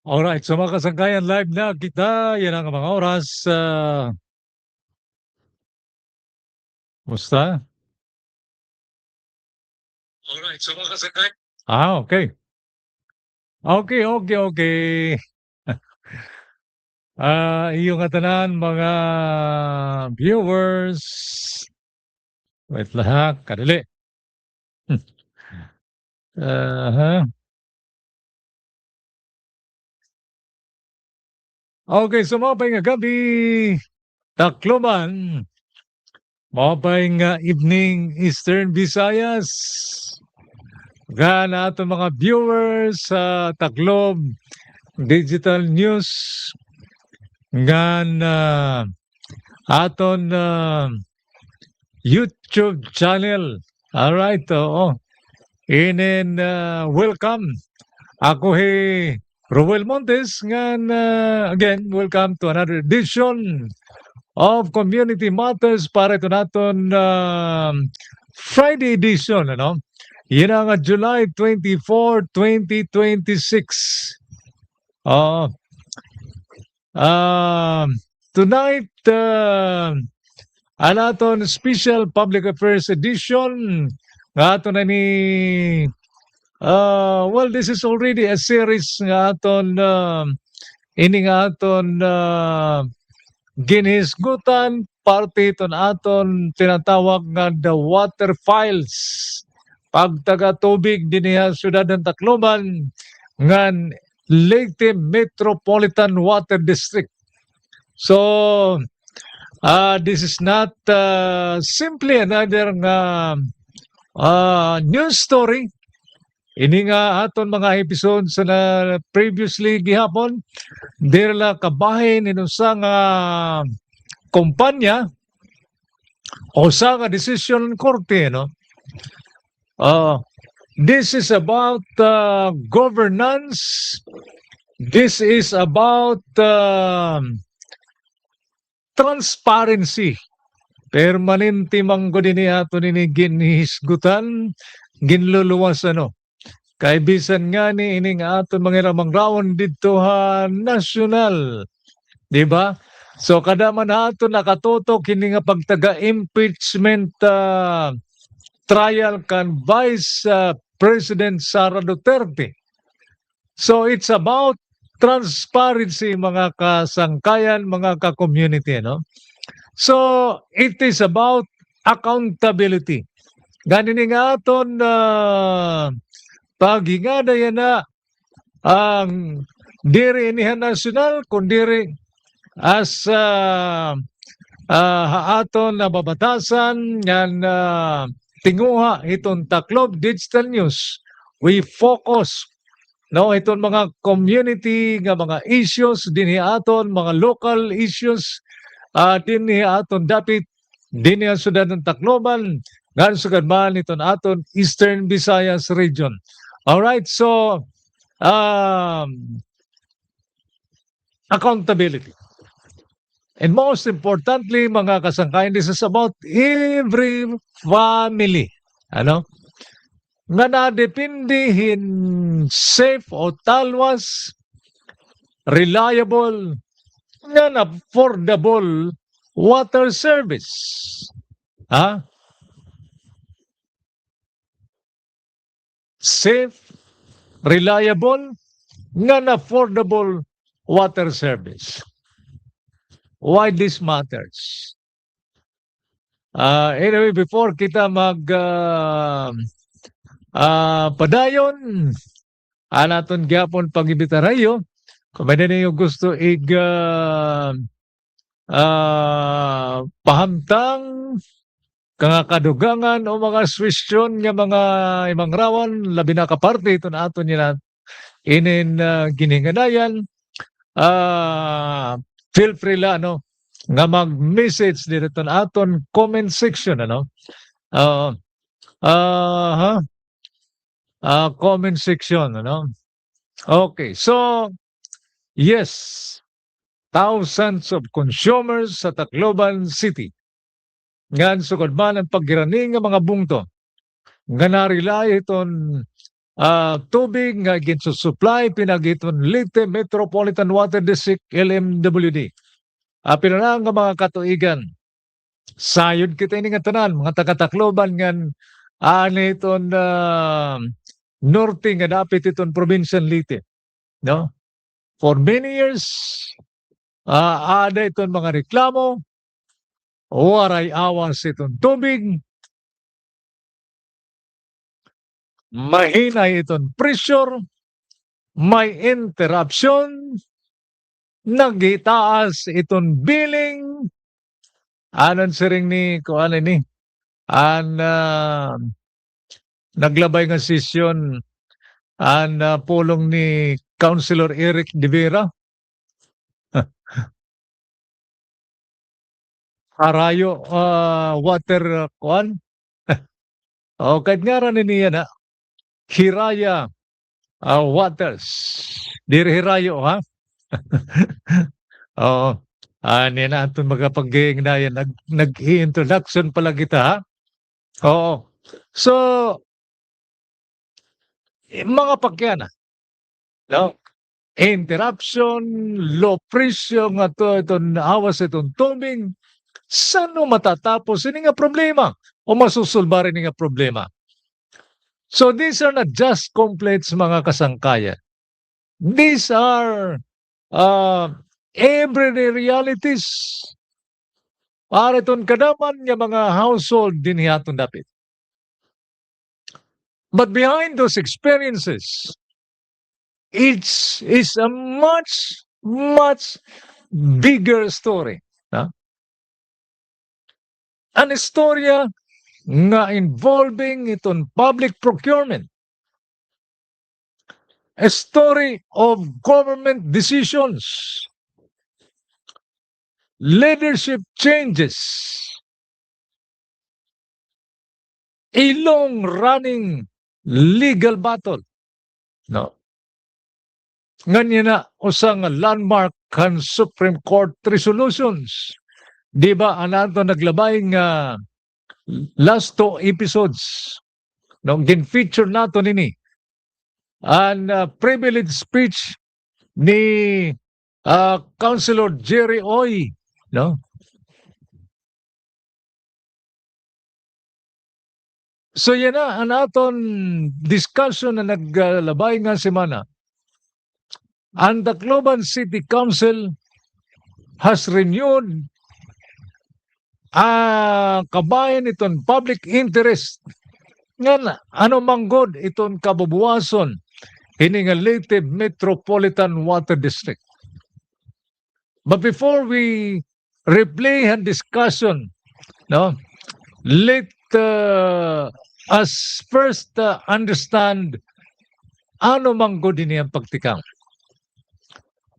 Alright, so mga kasangkayan, live na kita. Yan ang mga oras. Musta? Alright, so mga kasangkayan. Okay. Okay. Iyong tanan mga viewers. Wait lang ha, kadali. Aha. Okay, so mga nga gabi, Tacloban. Mga evening Eastern Visayas. Ga ato mga viewers sa Taclob Digital News ngan aton YouTube channel. Alright, oo. Inen welcome. Ako Roel Montes ngan again welcome to another edition of Community Matters para ito naton Friday edition, ano? Yan ang July 24, 2026. Tonight, anaton special public affairs edition nga aton na ni well, this is already a series nga aton ini nga aton ginhisgutan parte iton aton tinatawag nga the water files pagtaga tubig dinhi syudad ng Tacloban ngan Leyte Metropolitan Water District. So this is not simply another news story. Ini nga aton mga episodes na previously gihapon dirla kabahin inusa nga kumpanya o sa nga decision korte, no? This is about governance. This is about transparency. Permanente manggo dinhi ato nini ginhisgutan, ginluluwas ano. Kay bisan nga ni ining aton mga ramang didto ha nasyonal. Di ba? So kada man ato nakatutok kini nga pagtaga impeachment trial kan Vice President Sara Duterte. So it's about transparency mga kasangkayan, mga ka-community, no? So it is about accountability. Ganin nga aton pagingada yan na ang diri inihan nasyonal kundiri as aton na babatasan yan tinguha itong Taclob Digital News. We focus no itong mga community nga mga issues dinhi aton mga local issues dinhi aton dapit dinhi ang syudad ng Tacloban ngan sugad man iton aton Eastern Visayas region. All right, so accountability. And most importantly, mga kasangkayan, this is about every family. Ano? Nga nadepindihin safe o talwas, reliable, nga affordable water service. Ha? Safe, reliable, nga affordable water service. Why this matters? Anyway, before kita padayon, anaton gyapon pag-ibitarayo, kung may ninyo gusto pahamtang kanga kadugangan o mga suwestyon nga mga imang rawan labi na kaparte ito na aton nila inin giningadayan feel free la no nga mag-message dito na aton comment section ano comment section ano. Okay, so yes, thousands of consumers sa Tacloban City ngan sugod man ang paggirani nga mga bungto nga narilay iton tubig nga ginsusupply pinagiton Leyte Metropolitan Water District LMWD. Pinana nga mga katuigan. Sayod kita ini nga tanan mga taga-Tacloban ngan ani iton norte nga dapit iton probinsya Leyte, no? For many years ada iton mga reklamo, waray awas iton tubig, mahina iton pressure, may interruption, nagitaas iton billing, anon siring ni kuan ni naglabay nga sesyon pulong ni Councilor Eric De Vera. Arayo water kuan. O kahit nga rin niya na Hiraya Waters. Diri Hirayo ha. Oo. Niya na itong magapag-gingnayan. Nag-i-introduction pala kita ha. Oo. So, mga pakyan no? Interruption, low pressure nga to, itong awas itong tubig. Saan matatapos? Ini nga problema. O masusulba rin nga problema. So these are not just complaints mga kasangkayan. These are everyday realities. Para itong kadaman nga mga household din hiyaton dapit. But behind those experiences, it is a much, much bigger story. An istorya nga involving itong public procurement. A story of government decisions, leadership changes, a long-running legal battle. No? Ganyan na usang landmark kan Supreme Court resolutions. Di ba, anato naglabay nga last 2 episodes nung gin-feature nato nini ang privileged speech ni Councilor Jerry Oy, no? So yan na ang aton discussion na naglabay nga semana. And the Tacloban City Council has renewed kabayan iton public interest nga ano manggod iton kabubuwason ini nga Leyte Metropolitan Water District. But before we replay and discussion, no, let us first understand ano manggod ini ang pagtikang.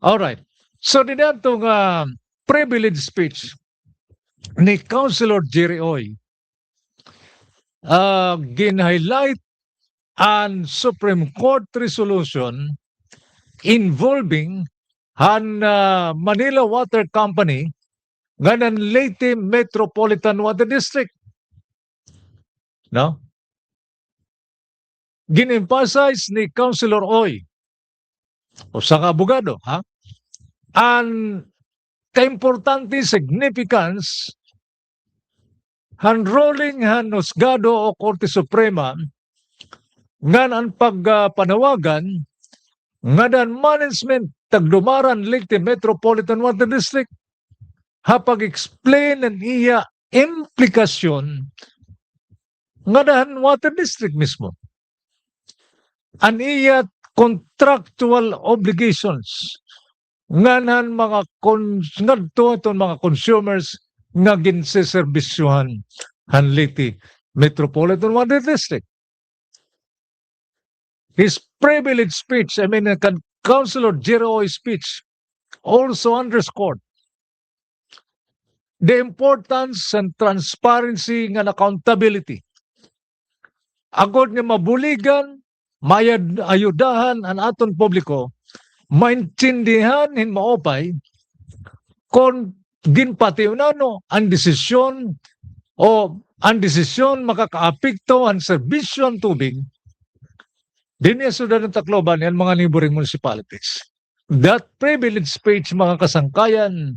All right. So dito nga privileged speech ni Councilor Jerry Oy gin-highlight an Supreme Court resolution involving an Manila Water Company nga ng Leyte Metropolitan Water District. No? Gin-emphasize ni Councilor Oy o sa abogado ang ka-importante significance handrolling han husgado o Korte Suprema nga ang pagpanawagan nga dan management tagdumaran Leyte Metropolitan Water District hapag-explain ang iya implikasyon nga dan water district mismo. Ang iya contractual obligations nga nan mga mga consumers nga ginseserbisyuhan han Leyte Metropolitan Water District. His privileged speech, Councilor Jerry Oy's speech, also underscored the importance and transparency and accountability. Agod nga mabuligan, ayudahan ang aton publiko, maintindihan hin maopay kung ginpatiw na ang desisyon o ang desisyon makakaapekto ang serbisyo ang tubig Din yan sudan ng Tacloban, yan mga neighboring municipalities. That privilege speech, mga kasangkayan,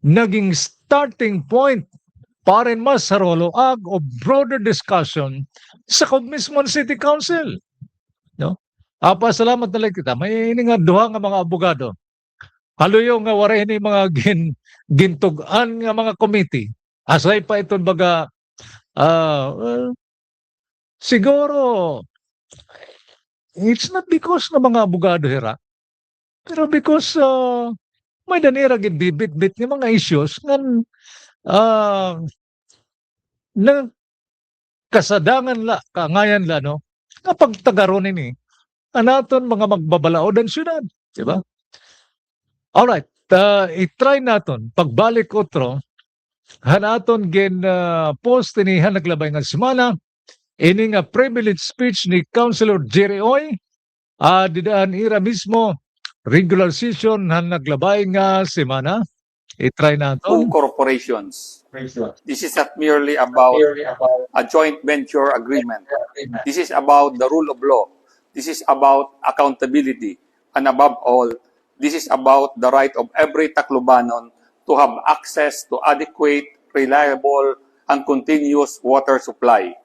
naging starting point para mas sa rolo-ag o broader discussion sa mismong City Council. No? Salamat na lang kita. May ini nga duha nga mga abogado. Haluyo nga waray ni mga gintugan nga mga committee. Asay pa iton baga siguro it's not because ng mga abogado hira, pero because may danira gid bibit-bit ng mga issues nga na kasadangan la, kangayan la, no? Kapag tagaron ini, anaton mga magbabalaod ang syudad. Diba? Alright, i-try naton. Pagbalik otro, hanaton gen post ini naglabay nga semana, ini nga privilege speech ni Councilor Jerry Oy, didaan ira mismo, regular session naglabay nga semana. I-try naton. Corporations. This is not merely about a joint venture agreement. This is about the rule of law. This is about accountability. And above all, this is about the right of every Taclobanon to have access to adequate, reliable, and continuous water supply.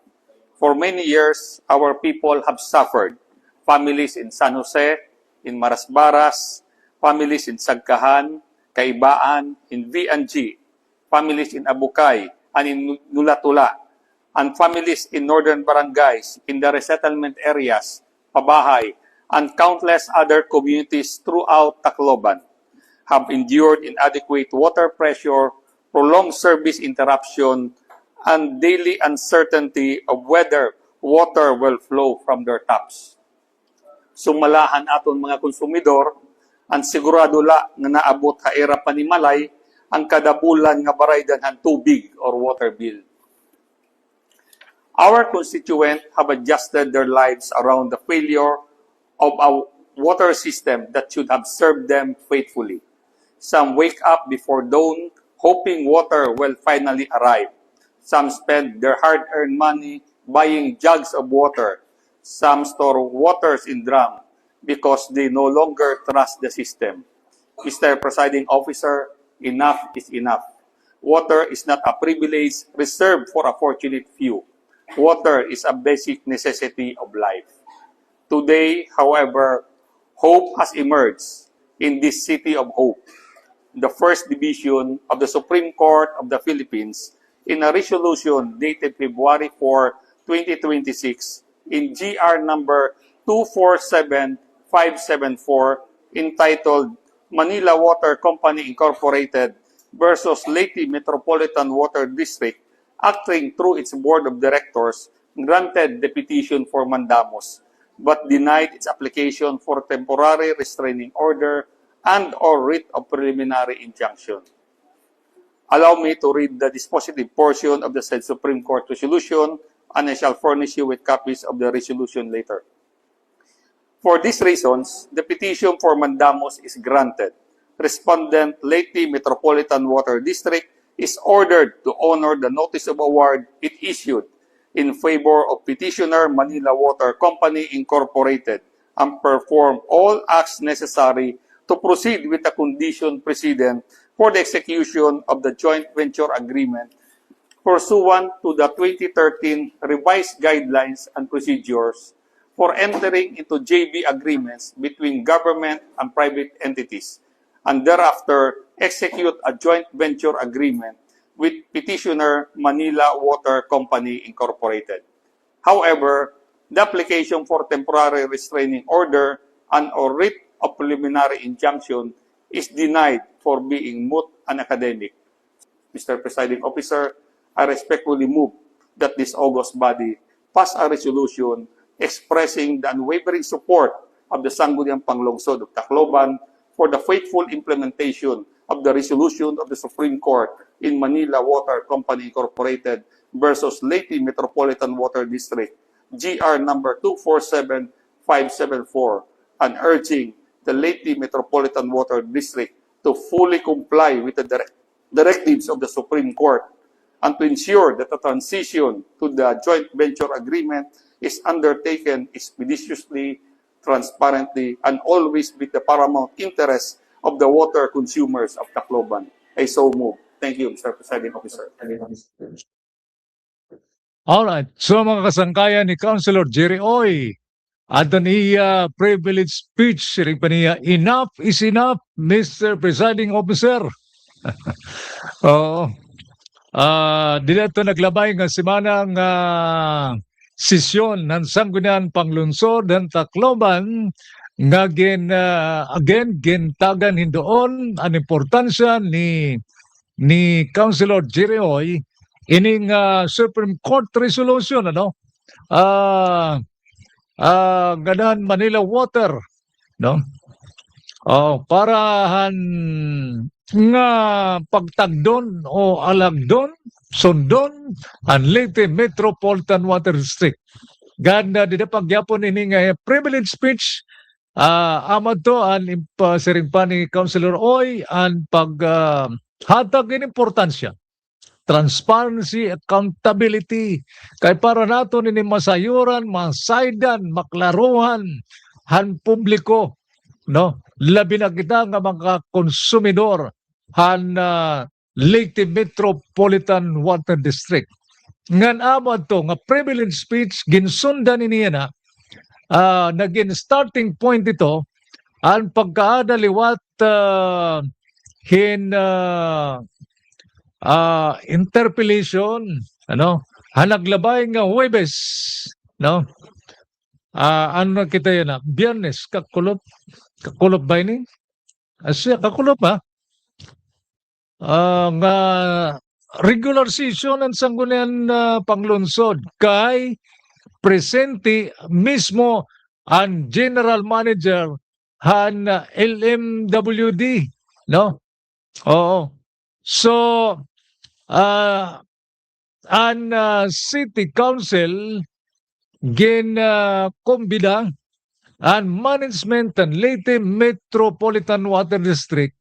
For many years, our people have suffered. Families in San Jose, in Marasbaras, families in Sagkahan, Kaibaan, in V&G, families in Abukay, and in Nulatula, and families in northern barangays, in the resettlement areas, Pabahay, and countless other communities throughout Tacloban have endured inadequate water pressure, prolonged service interruption, and daily uncertainty of whether water will flow from their taps. Sumalahan aton mga konsumidor, ang sigurado la nga naabot ha era panimalay ang kada bulan nga baraydan han tubig or water bill. Our constituents have adjusted their lives around the failure of a water system that should have served them faithfully. Some wake up before dawn hoping water will finally arrive. Some spend their hard-earned money buying jugs of water. Some store waters in drum because they no longer trust the system. Mr. Presiding Officer, enough is enough. Water is not a privilege reserved for a fortunate few. Water is a basic necessity of life. Today, however, hope has emerged in this city of hope. The First Division of the Supreme Court of the Philippines, in a resolution dated February 4, 2026, in GR number 247574, entitled Manila Water Company Incorporated versus Leyte Metropolitan Water District, acting through its board of directors, granted the petition for mandamus, but denied its application for temporary restraining order and or writ of preliminary injunction. Allow me to read the dispositive portion of the said Supreme Court resolution, and I shall furnish you with copies of the resolution later. For these reasons, the petition for mandamus is granted. Respondent Leyte Metropolitan Water District is ordered to honor the notice of award it issued in favor of petitioner Manila Water Company Incorporated and perform all acts necessary to proceed with the condition precedent for the execution of the joint venture agreement pursuant to the 2013 revised guidelines and procedures for entering into JV agreements between government and private entities, and thereafter execute a joint venture agreement with petitioner Manila Water Company Incorporated. However, the application for temporary restraining order and or writ of preliminary injunction is denied for being moot and academic. Mr. Presiding Officer, I respectfully move that this august body pass a resolution expressing the unwavering support of the Sangguniang Panglungsod of Tacloban for the faithful implementation of the resolution of the Supreme Court in Manila Water Company Incorporated versus Leyte Metropolitan Water District, GR number 247574, and urging the Leyte Metropolitan Water District to fully comply with the directives of the Supreme Court and to ensure that the transition to the joint venture agreement is undertaken expeditiously, transparently, and always with the paramount interest of the water consumers of Tacloban. I so move. Thank you, Mr. Presiding Officer. Alright. So mga kasangkayan ni Councilor Jerry Oy, ato niya privilege speech, rin pa niya, enough is enough, Mr. Presiding Officer. Oo. Dila ito naglabay nga semana nga sesyon ng Sangguniang Panglungsod ng Tacloban nga again gintagan hindoon ang importansya ni Councilor Jerry Oy ining Supreme Court resolution ganahan Manila Water, no? Parahan nga pagtagdon o alagdon sundon ang Leyte Metropolitan Water District. Ganda dida pagyapon ini nga privilege speech amad to an siring pa ni Councilor Oy an hatag in importansya, transparency, accountability kay para nato ni masayuran, masaydan, maklaruhan han publiko, no? Labi na kita nga mga konsumidor han Leyte Metropolitan Water District. Ngan amad to nga privilege speech ginsundan niya na naging starting point ito ang pagkaadaliwat interpellation, hanaglabay nga Huwebes, no? Ano kita yun Biyernes, kakulop ba ini? Asya, kakulop nga regular session ng Sangguniang Panglunsod kay presente mismo ang General Manager han LMWD, no? Oo. So, ang City Council kumbida ang management ng Leyte Metropolitan Water District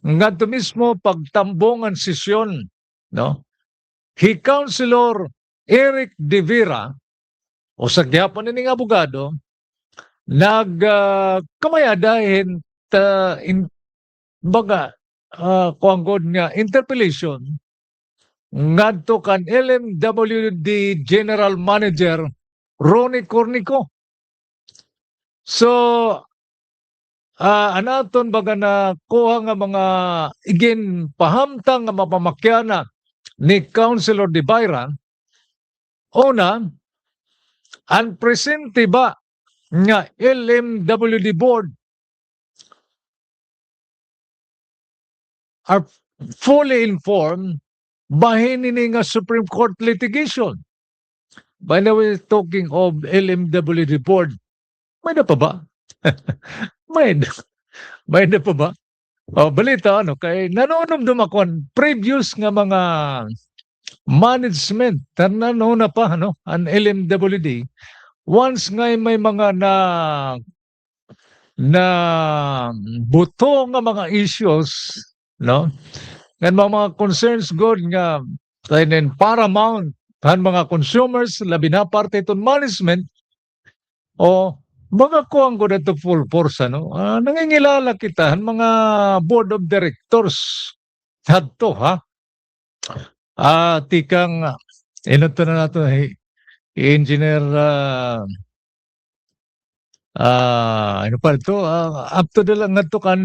ngadto mismo pagtambong ang sesyon, no? Hi Councilor Eric De Vera o sa gyapon ning abogado kamayadahin kuanggod nga interpellation ngadto kan LMWD General Manager Ronnie Cornico. So anaton baga na kuha nga mga igin pahamtang nga mapamakyana ni Councilor De Vera. Una, ang presente ba nga LMWD board are fully informed bahin ini nga Supreme Court litigation. By the way, talking of LMWD board, may na pa ba? may na pa ba? Balita kay nanonom ako previous nga mga management na pa ang LMWD once nga may mga na buto nga mga issues, no? Nga mga concerns good nga paramount han mga consumers labi na parte itong management o mga kuang ko na full force nangingilala kita han mga board of directors hadto tikang inoto na nato engineer ano pa ito up to the lang nato kan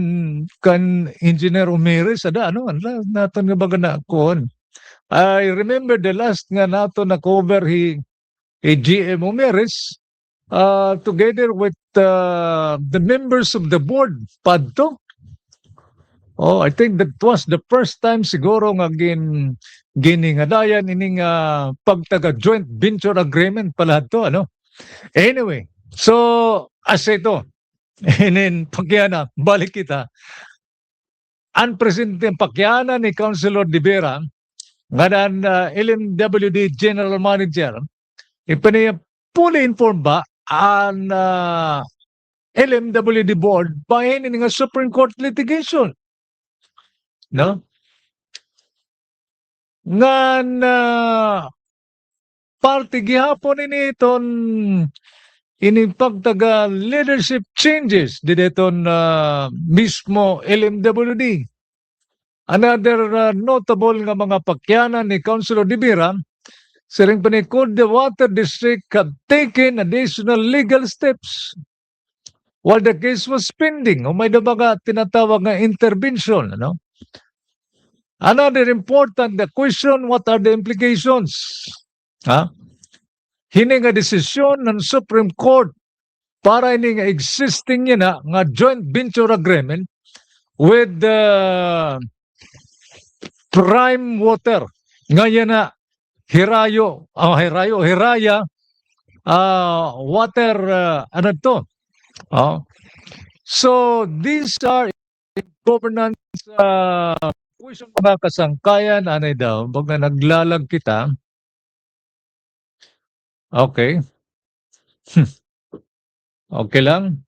engineer Umeres nato nga baga na kuon. I remember the last nga nato na cover GM Umeres together with the members of the board padto. I think that was the first time siguro nga giningadayan ining pagtaga joint venture agreement pala to Anyway, so as ito pagyana balik kita ang presidente pagyana ni Councilor De Vera nga LMWD General Manager ipaniya fully informed ba ang LMWD board bahin ini nga Supreme Court litigation, no? Nga parte gihapon ini pagtaga leadership changes dideton mismo LMWD. Another notable nga mga pakyanan ni Councilor Dibira, siring panikod the Water District have taken additional legal steps while the case was pending. O may dabaga tinatawag nga intervention. Ano? Another important the question, what are the implications? Ha? Hini nga desisyon ng Supreme Court para ini nga existing niya nga joint venture agreement with the Prime Water. Ngayon na Hiraya water ano to? So these are governance question mga kasangkayan anay daw pag naglalag kita. Okay. Okay lang.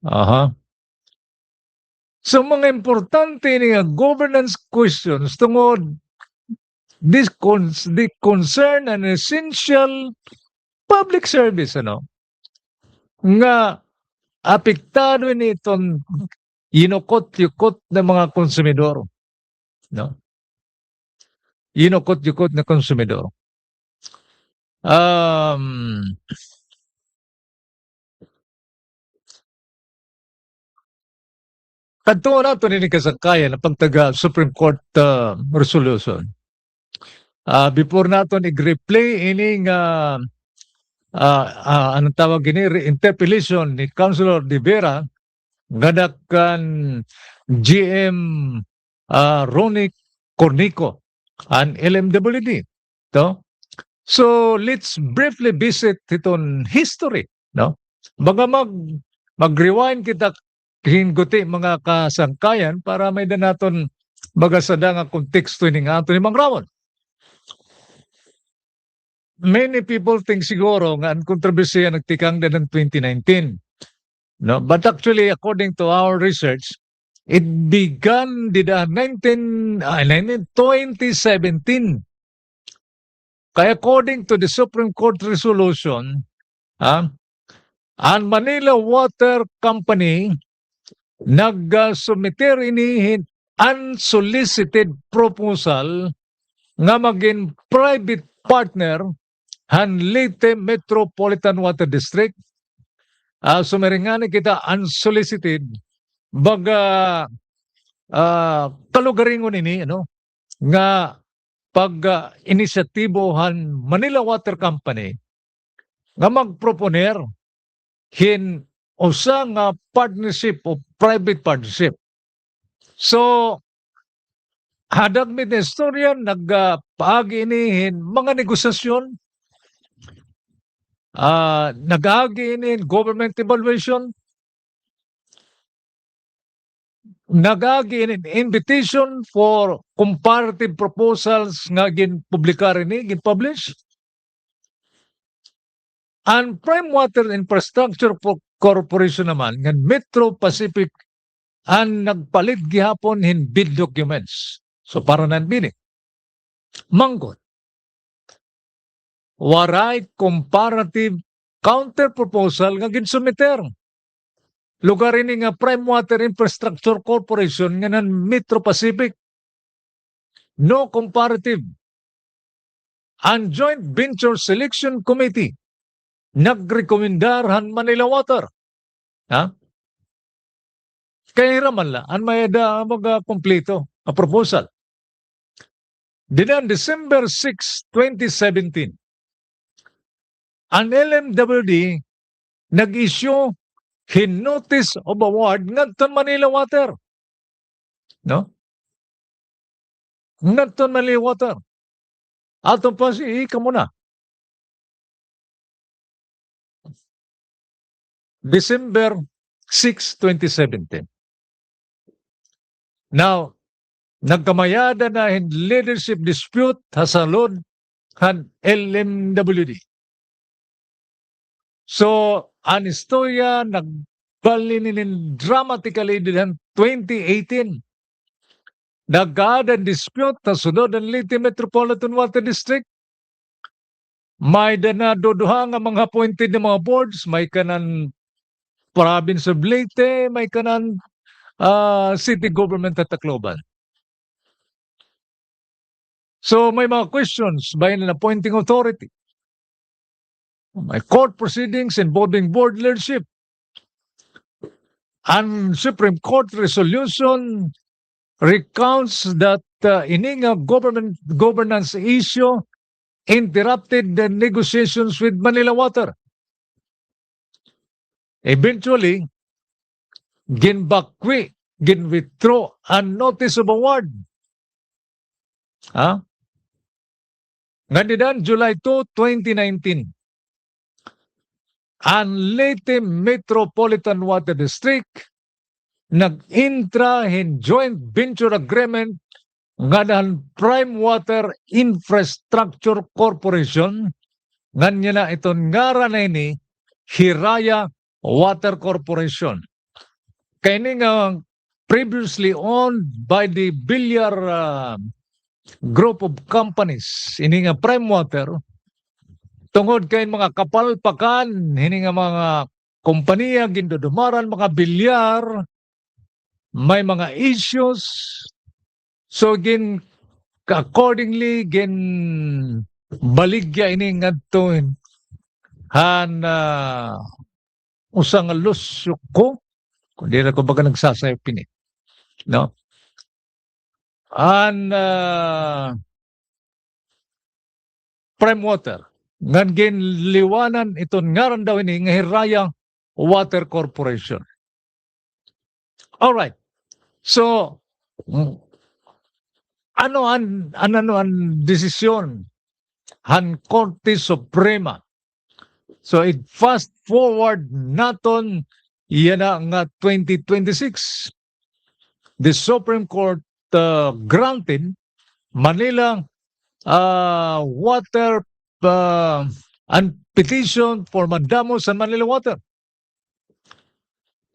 Aha. So mga importante ni governance questions tungod this concern an essential public service ano nga apektado ni itong inukot-yukot ng mga konsumidor no inukot-yukot na konsumidor kadto na ito ni kasangkayan na pagtaga Supreme Court resolution. Before naton i-replay ining anong tawag ini interpellation ni Councilor De Vera ngadakan GM Ronnie Cornico and LMWD. No? So let's briefly visit iton history. No? Baga mag-rewind kita hinguti mga kasangkayan para may naton magasada nga konteksto ni nga ato ni Mang Ramon. Many people think siguro nga ang kontrobersiya nagtikang din ng 2019. No? But actually, according to our research, it began in 2017. Kaya according to the Supreme Court resolution, ang Manila Water Company nag-submiter ini unsolicited proposal nga maging private partner han Leyte Metropolitan Water District. Sumeringani kita unsolicited baga kalugaringon ini ano nga pag inisyatibohan Manila Water Company nga magproponer hin usa nga partnership o private partnership. So hadag ministerial nagpaagi inihin mga negosasyon, nag-agi inihin government evaluation, nag-agi inihin invitation for comparative proposals nga ginpublikar ini, gin-publish. Ang Prime Water Infrastructure Corporation naman, ng Metro Pacific, ang nagpalit gihapon hin bid documents. So para nanbini. Manggot. Waray comparative counter proposal nga ginsumiter. Lugar ini nga Prime Water Infrastructure Corporation nga ng Metro Pacific. No comparative. Ang Joint Venture Selection Committee nagrekomendarhan Manila Water. Ha? Kaya raman la, ang may mga kompleto, a proposal. Dinan December 6, 2017, ang LMWD nag-issue hin notice of award ngadton Manila Water. No? Ngadton Manila Water. Atong pa ika muna. December 6, 2017. Now, nagkamayada na in leadership dispute hasalod han LMWD. So, ang istorya nagbalinin dramatically din 2018. Nagkaada dispute na sunod ang Leyte Metropolitan Water District. may danadoduha nga mga appointed na mga boards, may kanan province of Leyte, may kanan city government at Tacloban. So may mga questions by an appointing authority. May court proceedings involving board leadership. And Supreme Court resolution recounts that ining governance issue interrupted the negotiations with Manila Water. Eventually, withdraw a notice of award. Ngandidan July 2, 2019. Ang Leyte Metropolitan Water District nag-intra in joint venture agreement nga ng Prime Water Infrastructure Corporation nganya na iton ngaran na ini Hiraya Water Corporation. Kaya nga previously owned by the Villar group of companies. Ini nga Prime Water tungod kay mga kapalpakan, hini nga mga kompanya gindudumaran, mga bilyar, may mga issues. So accordingly baligya ini ngadto usang lusyo ko kundi na ko baga nagsasayo pini. No? Prime Water ngan ginliwanan iton ngaran daw ini nga Hiraya Water Corporation. All right. So ano ang desisyon han Korte Suprema? So it fast forward naton yana nga 2026. The Supreme Court granted Manila water and petition for mandamos sa Manila Water.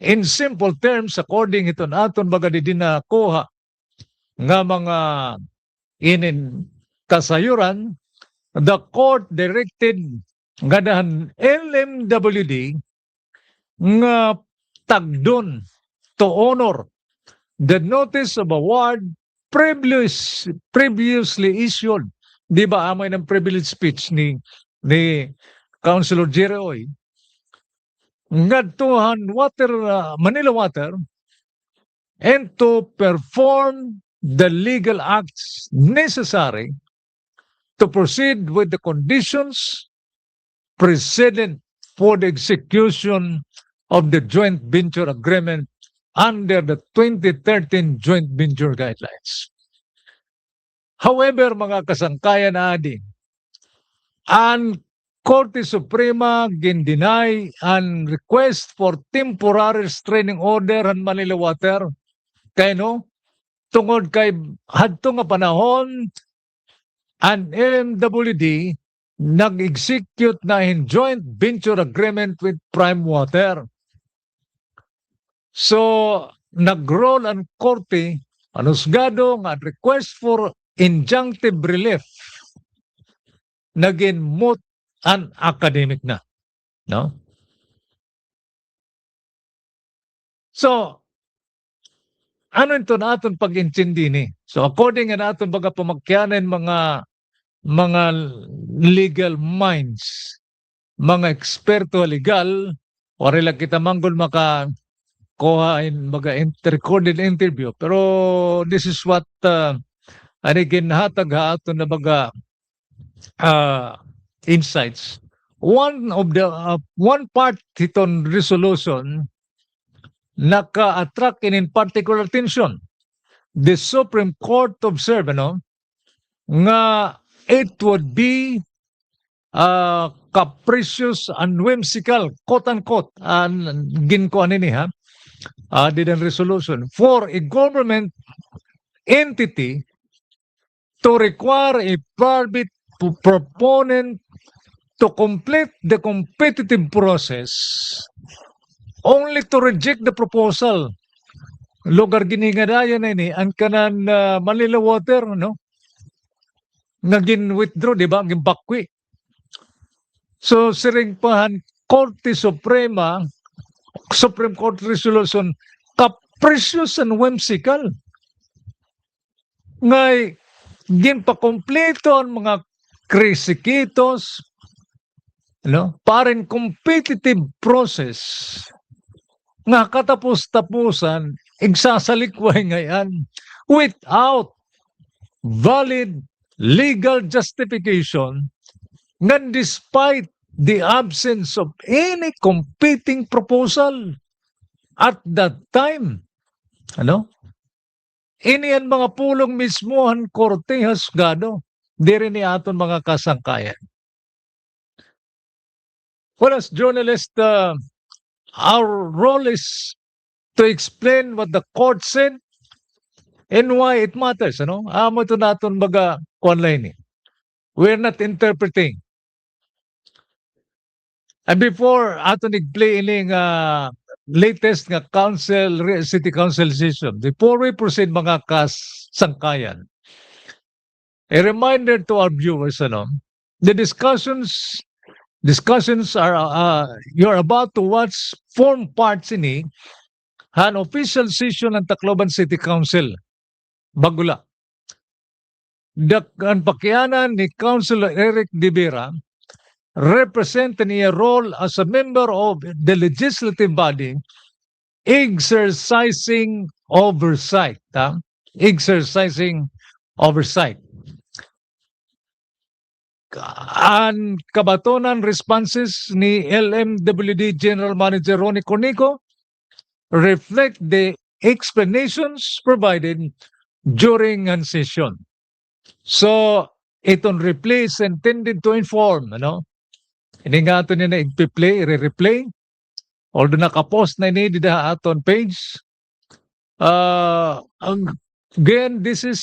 In simple terms, according ito naton baga di dinakuha nga mga inin kasayuran, the court directed nga dahan LMWD nga tagdon to honor the notice of award previously issued. Di ba amay ng privilege speech ni Councilor Jerry Oy ngadtuhan Manila Water and to perform the legal acts necessary to proceed with the conditions precedent for the execution of the joint venture agreement under the 2013 joint venture guidelines. However, mga kasangkayan na adi, ang Korte Suprema gin-deny ang request for temporary restraining order ang Manila Water. Kaya no, tungod kay hadto nga panahon, ang LMWD nag-execute na in joint venture agreement with Prime Water. So, nag-roll ang korte, anusgado nga request for injunctive relief naging moot and academic na. No? So, ano ito na aton pag-intindi ni? So, according na aton baga pamakyanan mga legal minds, mga eksperto legal, wari lang kita manggol kuha in recorded interview. Pero this is what ginhatag aton na baga insights. One part iton resolution naka-attract in particular attention. The Supreme Court observed nga it would be capricious and whimsical, quote-unquote, ginkuan nini did a resolution for a government entity to require a private proponent to complete the competitive process only to reject the proposal. Lugar giningadayan na ini ang kanan Manila Water, no? Naging withdraw, di ba? Naging bakwi. So siringpahan Korte Suprema, Supreme Court Resolution, capricious and whimsical. Ngay, ginpakompleto ang mga krisikitos, parin competitive process nga katapos-tapusan, igsasalikway ngayon without valid legal justification nga despite the absence of any competing proposal at that time. Iniyan mga pulong mismohan korte hasgado, di rin ni aton mga kasangkayan. Well, as journalists, our role is to explain what the court said and why it matters. Amo ito natin baga online. We're not interpreting. And before ato nag-play ining latest nga city council decision, before we proceed mga kasangkayan, a reminder to our viewers, the discussions are you're about to watch form parts ini an official session ng Tacloban City Council Bagula. Ang pakianan ni Councilor Eric De Vera represent niya role as a member of the legislative body exercising oversight. Exercising oversight. Ang kabatonan responses ni LMWD General Manager Ronnie Cornico reflect the explanations provided during an session. So, itong replay is intended to inform, Hindi nga ito nila i-play, i-replay. Although nakapost na ini dito aton page. Again, this is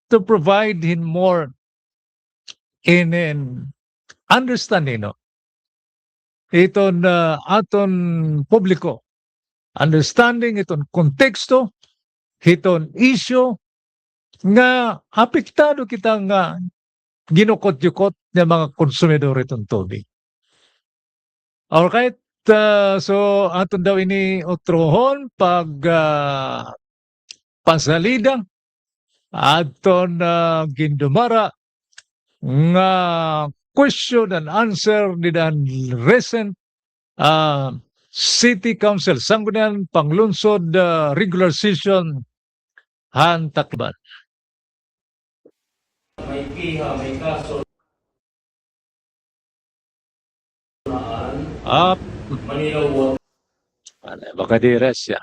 to provide him more in understanding, iton aton publiko. Understanding iton konteksto, iton issue nga apektado kita nga ginukot-yukot ng mga konsumidor itong tubig. Alright, so aton daw ini utrohon pag pasalida aton gindumara nga question and answer ni dan recent City Council Sangguniang Panglunsod regular session han Tacloban. May kiha, may kaso naan Manila Water. Baka di rest siya.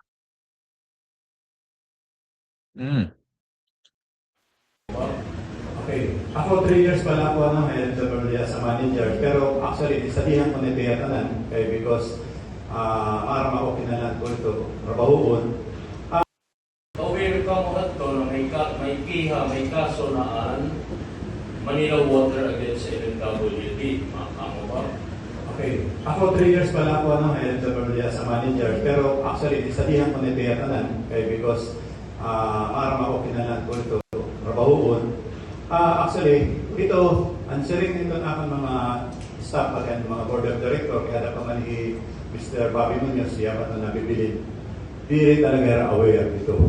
Okay. Ako 3 years pala ako head as a manager. Pero actually, isabihan ko na tiyatanan. Okay, because para ako kinalan ko ito, trabahoon. Aware ka mo ito na may kiha, may kaso naan Manila Water against LMWD. Makamo ba? Okay. Ako 3 years pala ako head as a manager. Pero actually, isabihan ko na tiyatanan. Okay, because para ako kinalan ko ito, trabahoon. Actually, ito, answering nito na aking mga staff at mga board of director, kaya pa man ni Mr. Bobby Munoz, siya pa na nabibilin. Di rin talaga aware ito.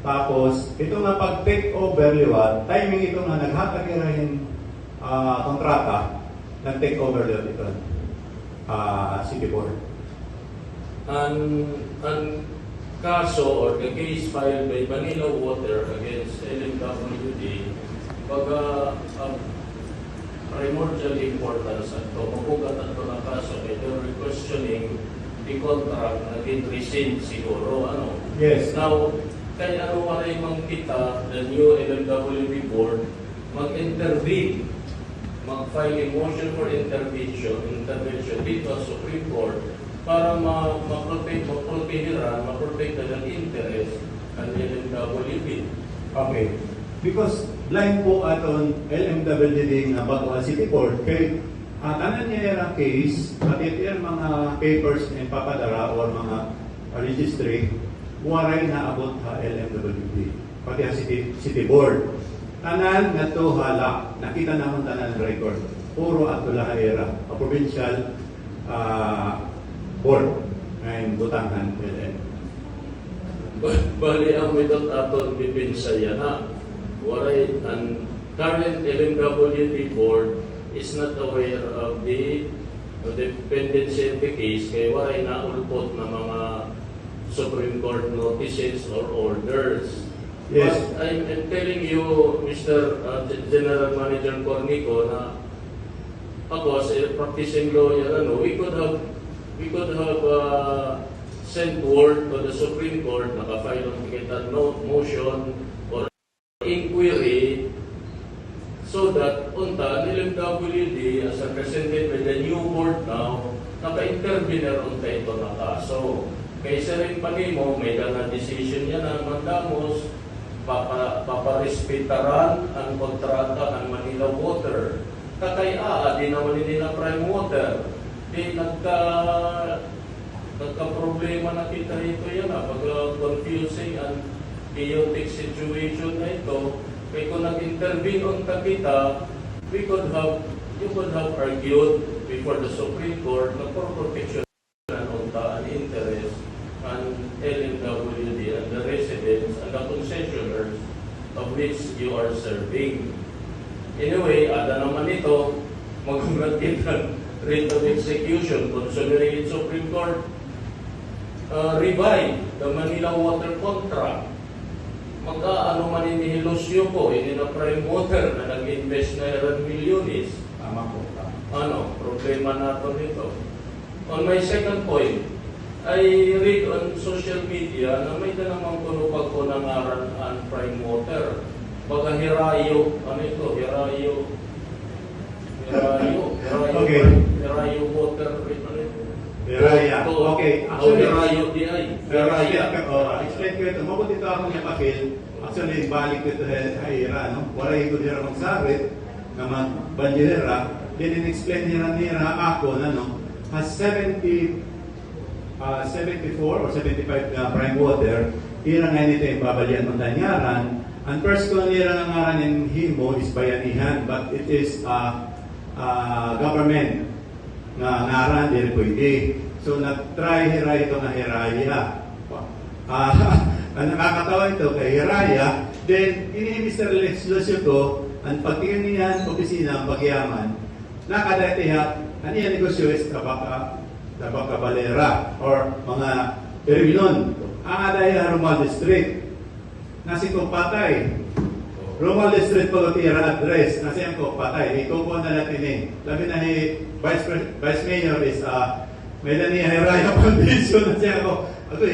Tapos, ito nga pag-take over liwat, timing ito nga naghatag rin kontrata, nag-take over liwat ito, City Board. Ang kaso or the case filed by Manila Water against LMWD primordial importance ito. Mabugat ito na kaso, ito questioning the contract na rescind siguro. Yes. Now, kaya maray mang kita, the new LMWB board, mag-intervene, mag-file a motion for intervention dito sa Supreme Court para ma-protect ang interest ng LMWB. Okay. Because blind po aton LMWD nga Baguhan City Board kay tanan niya yung case at ito yung mga papers na ipapadara or mga registry waray na abot ha LMWD pati ang City Board tanan na to hala nakita naman tanan ng record puro ato lahayra, a provincial board ngayon Butangan LM. Bali ang midot aton bipinsaya na waray ang current LMWD board is not aware of the dependency of the case kay waray na ulpot na mga Supreme Court notices or orders. Yes. But I'm telling you, Mr. General Manager Cornico, na ako as a practicing lawyer, we could have sent word to the Supreme Court, naka-file on kita motion or inquiry so that unta LMWD as represented by the new board now, naka-intervener unta ito na kaso. Kaysa rin pa nimo, may na decision niya na mandamos, paparespetaran ang kontrata ng Manila Water. Kakaya, di naman hindi na prime water. Di nagka-problema na kita ito yan, pag-confusing and chaotic situation na ito. Kaya kung nag-intervene unta kita, you could have argued before the Supreme Court na for protection ng unta and interest and LMWD and the residents and the concessioners of which you are serving. Anyway, ada naman ito, mag-ulat kita writ of execution considering Supreme Court revive the Manila Water Contract. Magkaano man inihilosyo ko, ini na prime water na nag-invest na ilang milyones. Tama po. Problema nato nito. On my second point, I read on social media na may namang kuno pagkunangaran ang prime water. Baga Hirayo, Hirayo Okay. Hirayo water, Hiraya. Okay. Hirayo di ay. Explain ko ito. Mabuti ito akong napakil. Actually, balik ko ito Hira, no? Waray ko dira magsarit na magbanjera. Then in-explain nira ako na, no? Has 74 or 75 na prime water, ira nga nito yung babalian ng danyaran. Ang first ko nira ng ngaran ng Himo is bayanihan, but it is government na ngaran, di pwede. So, nag-try Hiraya ito nga Hiraya. Ang nakakatawa ito kay Hiraya, then, ini-Mr. Legislation ko, ang pagtingin niyan, opisina, ang pagyaman, nakadatihat, ano yung negosyo is Tabaka Valera or mga Pervilon. Ang adaya Romal District. Nasi kong patay. Romal District pagkatira address. Nasi ko patay. Ikaw po na natin eh. Labi na Vice Mayor is may na niya Hiraya Foundation. Nasi ako. Ito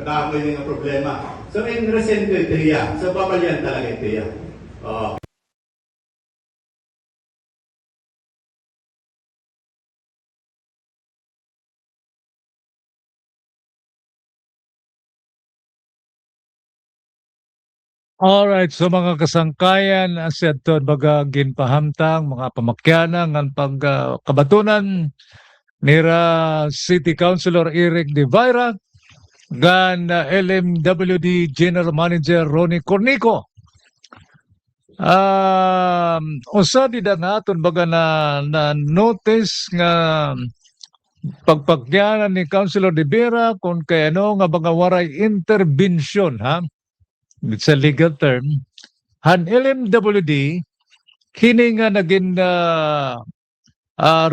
katakoy din ang problema. So in resent ko ito iya. So papalyan talaga ito iya. Alright, so mga kasangkayan, asya to baga ginpahamtang, mga pamakyanan, ang pagkabatunan nira City Councilor Eric De Vira, gan LMWD General Manager Ronnie Cornico. Usa di naton baga na notice nga pagpakyanan ni Councilor De Vira kung kay ano nga baga waray intervention, ha? It's a legal term. Han LMWD, kini nga naging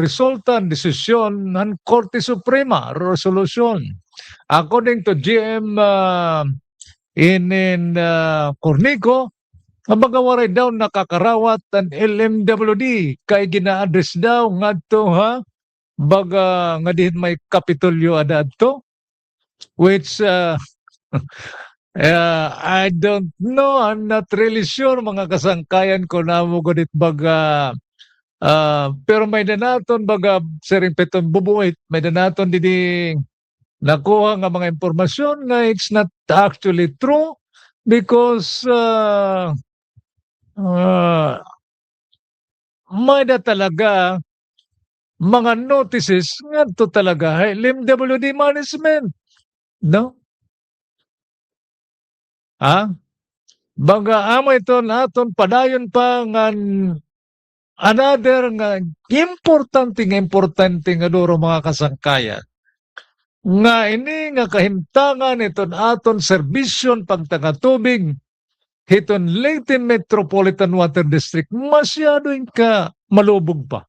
resultant desisyon ng Korte Suprema resolution. According to GM Cornico, ang magawaray daw nakakarawat ang LMWD kay gina-address daw ngadto baga nga dihin may Kapitolyo adadto, which I don't know. I'm not really sure mga kasangkayan ko na mo gunit baga pero may danaton baga siring peton bubuit may danaton didi nakuha nga mga impormasyon na it's not actually true because may da talaga mga notices nga to talaga LMWD management, no? Baga amo ito naton padayon pa nga another nga importante nga duro mga kasangkayan nga ini nga kahimtangan iton aton serbisyon pagtagatubig hiton Leyte Metropolitan Water District masyado ka malubog pa.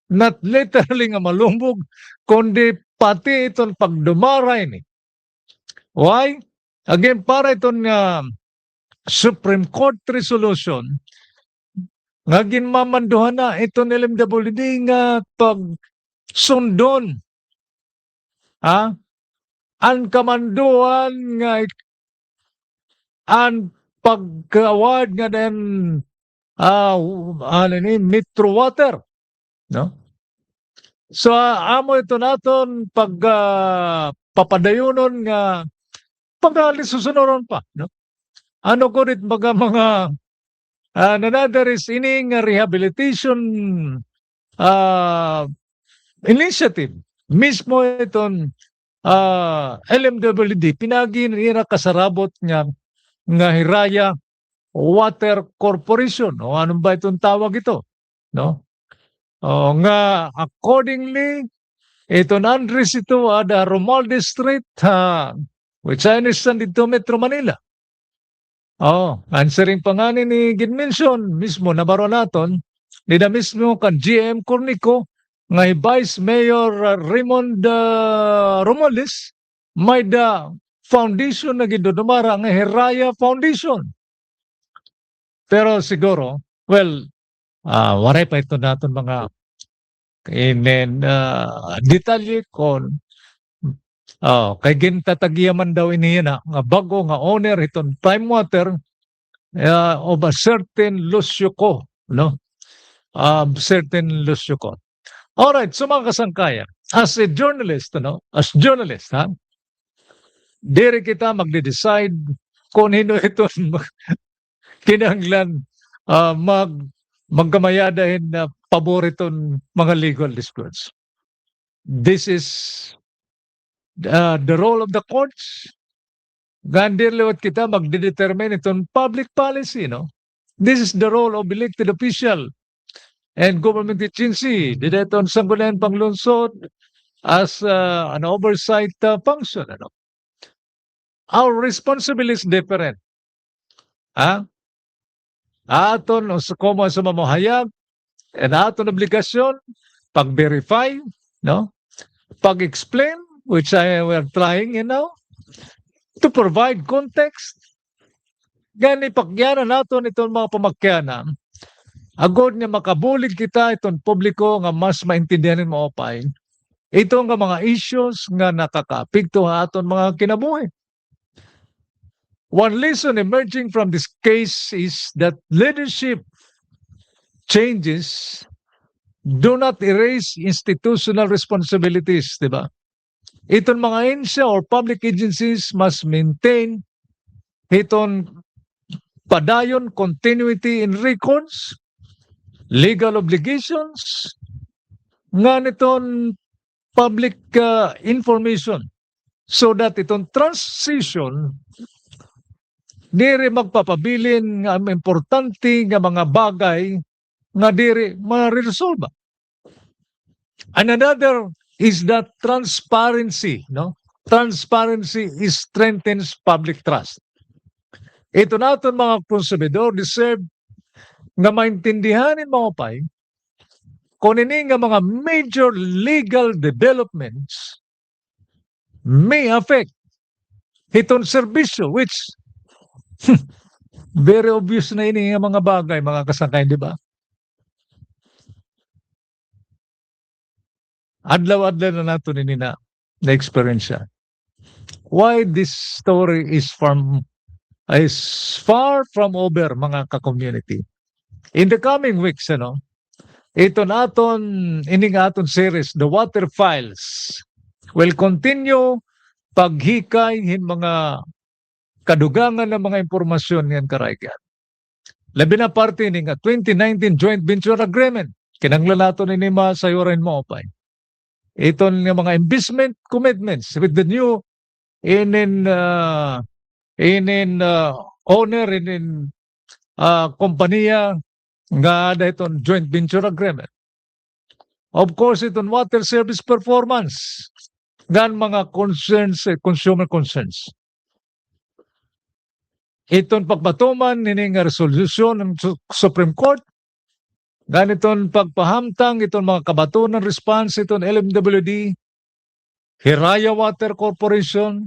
Not literally nga malubog, kundi pati iton pagdumaray ni. Why? Again, para iton nga Supreme Court resolution nga ginmamanduhan na iton LMWD nga pag sundon. Ang kamanduhan nga ang pag-award nga den Metro Water, no? So amo ito naton pag papadayunon nga paglisusunoron pa, no? Ano ko rin mga another is ini nga rehabilitation initiative mismo iton LMWD pinagi nila kasarabot nga Hiraya Water Corporation o anong ba itong tawag ito, no? O nga accordingly ito Andres ito ada Romualdez Street which I understand dito Metro Manila. Answering pa nga ni Ginmention mismo nabaro naton ni da mismo kan GM Cornico nga Vice Mayor Raymond Romualdez may da foundation na gindudumara nga Hiraya Foundation. Pero siguro, well, waray pa ito natin mga detalye kon kay gintatagyaman daw ini na nga bago nga owner iton Prime Water of a certain Lucio, no? Certain Lucio. Alright, so mga kasangkaya, as a journalist, no? As journalist, diri kita magde-decide kung hino iton kinahanglan magkamayadahin na paboriton mga legal disputes. This is the role of the courts. Gandir lewat kita magdedetermine itong public policy, no? This is the role of elected official and government agency. Dideton sanggunian panglungsod as an oversight function, ano? Our responsibility is different. Aton o sukomo sa mamahayag and aton obligasyon pag-verify, no? Pag-explain, which we're trying, to provide context. Gani pagyanan naton itong mga pamakyanan. Agod nga makabulig kita itong publiko nga mas maintindihan mo opay. Ito nga mga issues nga nakakapigto aton mga kinabuhi. One lesson emerging from this case is that leadership changes do not erase institutional responsibilities, di ba? Itong mga ahensya or public agencies must maintain itong padayon continuity in records, legal obligations, nga nitong public information so that itong transition diri magpapabilin nga importante nga mga bagay nga diri ma-resolve. And another is that transparency, no? Transparency strengthens public trust. Ito naton mga konsumidor deserve nga maintindihanin mga pay kung ini nga mga major legal developments may affect itong serbisyo which very obvious na ini nga mga bagay, mga kasangkay, di ba? Adlaw-adlaw na nato nini na experience siya. Why this story is far from over, mga ka-community. In the coming weeks, ito naton ining aton series, The Water Files, will continue paghikay mga kadugangan ng mga impormasyon yan karaygan. Labi na parte ni nga 2019 Joint Venture Agreement. Kinanglan nato ni sayuran mo opay. Ito nga mga investment commitments with the new owner kompanya nga dayton joint venture agreement. Of course, itong water service performance ngan mga concerns, consumer concerns. Itong pagpatuman nining resolusyon ng Supreme Court, ganiton pagpahamtang itong mga kabatunan response itong LMWD, Hiraya Water Corporation,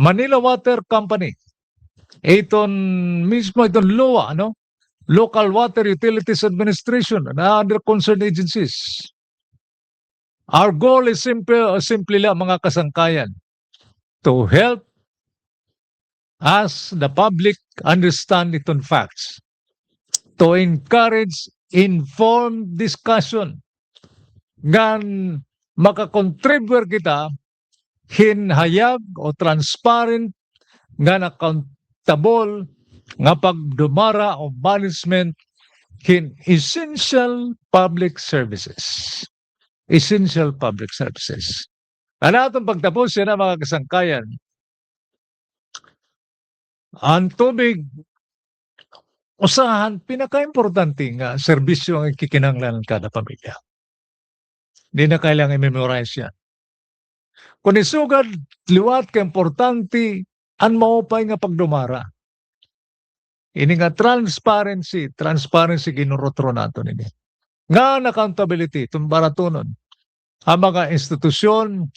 Manila Water Company, itong mismo itong LUA, ano? Local Water Utilities Administration and other concerned agencies. Our goal is simply lang mga kasangkayan to help us, the public, understand itong facts, to encourage informed discussion, ngan makakontribute kita hinhayag o transparent ngan accountable nga pagdumara o management in essential public services. Essential public services. Ano itong pagtapos yan mga kasangkayan? Ang tubig, usahan, pinaka-importante nga serbisyo ang ikikinanglan ng kada pamilya. Hindi na kailangan i-memorize yan. Kung isugad, liwat ka importante, ang maupay nga pagdumara. Ini nga transparency ginurotro nato nini. Nga accountability, itong baratunon. Ang mga institusyon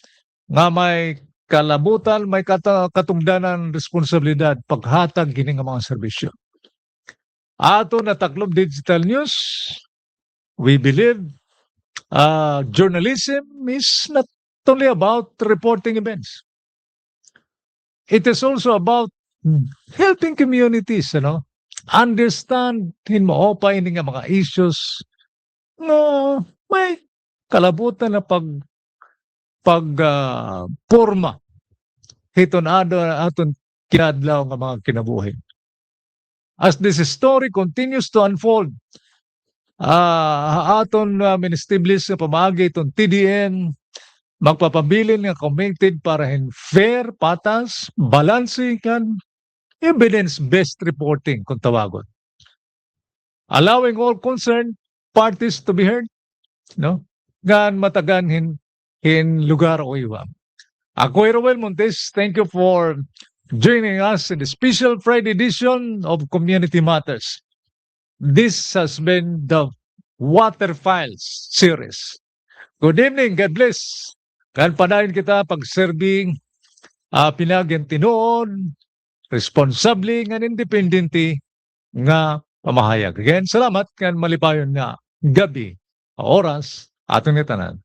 nga may kalabutan, may katungdanan responsibilidad paghatag gini nga mga serbisyo. Ato na Taclob Digital News, we believe journalism is not only about reporting events. It is also about helping communities, understand maupay nga mga issues na may kalabutan na forma hiton aton kinadlaw nga mga kinabuhi. As this story continues to unfold, aton ministiblis nga pamaagi itong TDN magpapabilin nga committed para in fair, patas, balancing kan evidence-based reporting kung tawagon. Allowing all concerned parties to be heard, gan matagan hin lugar o iwam. Ako, Roel Montes, thank you for joining us in the special Friday edition of Community Matters. This has been the Water Files series. Good evening, God bless. Kan padayon kita pag-serving pinagyan tinuon, responsable nga independente nga pamahayag. Again, salamat kan malipayon nga gabi, oras, atong nitanan.